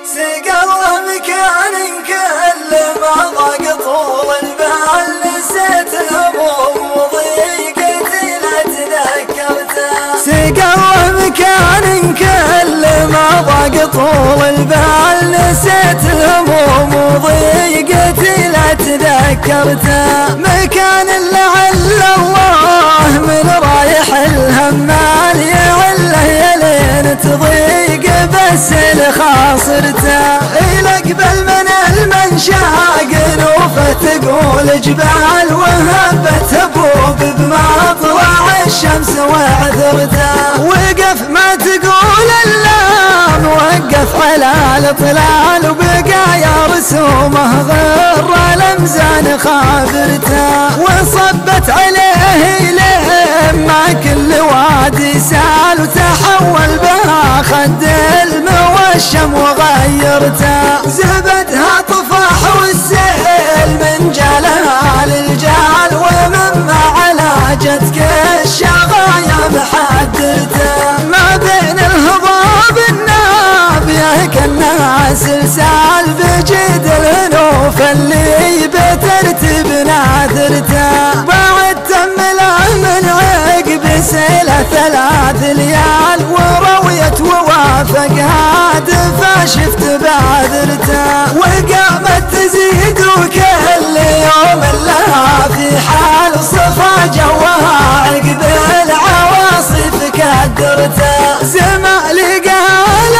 سقى الله مكان كل ما ضاق طول البال، نسيت الهموم وضيقتي لا تذكرته. سقى الله مكان كل ما ضاق طول البال، نسيت الهموم وضيقتي لا تذكرته. مكان لعل الله من رايح الهمال يعله يلين تضيق بس لخاصرته. الأقبل من المنشاق نوفه تقول جبال، وهبت هبوب بمطلع الشمس وعذرته. وقف ما تقول اللام وقف على الاطلال، وبقايا رسومه غر الامزان خابرته. وصبت عليه لما كل وادي سال، وتحول بها خد الموشم وغيرته. زبدها طفاح والسيل من جالها للجال، ومما علاجتك الشغايا محدرته. ما بين الهضاب النابيه كانها سلسال، بجد الهنوف اللي بترتب ناثرته. بعد تمله من عقب سيله 3 ليال، ورويت ووافقها دفا شفت باذرته. وقامت تزيد وكل يوم لها في حال، صفا جوها عقب العواصف كدرته. زمالي قال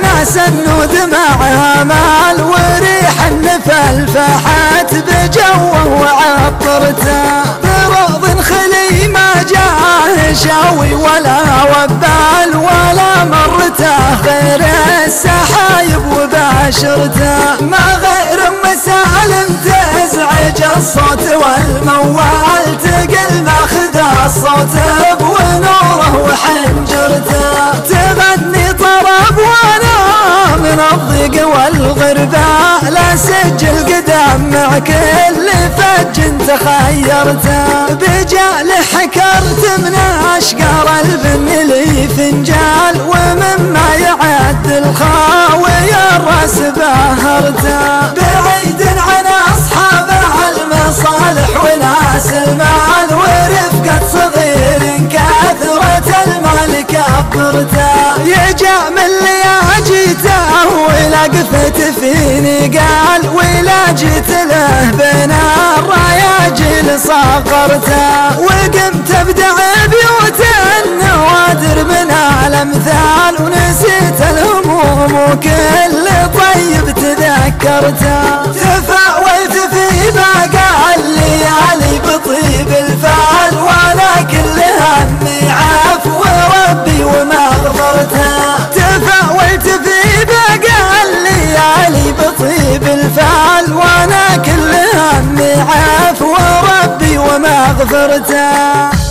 ناس النود معها مال، وريح النفل فحت بجوه وعطرته. برض خلي ما جاه شاوي ولا وبال، ولا مرته غير السحايب وباشرته. ما غير مسالم تزعج الصوت والموال، تقل ماخذ الصوت بونوره وحنجرته. تغني طرب وانا من الضيق والغربة، لا سجل قدام مع كل فج تخيرته. بجال حكرت من اشقار البن لي فنجال، ومما يعد الخاوي الراس باهرته. بعيد عن اصحابه المصالح وناس المال، ورفقة صغير كثرة المال كبرته. يجا من لياجيته ولا قفت فيني قال، ولا جيت له بين الرياجل صغرته. وقمت ابدع بيوت النوادر من الامثال، ونسيت الهموم وكل طيب تذكرته. تفاولت في باقى الليالي بطيب الفال، وانا كل همي عفو ربي ومغفرته. تفاولت في باقى الليالي بطيب الفال، وانا كل همي عفو ربي ومغفرته.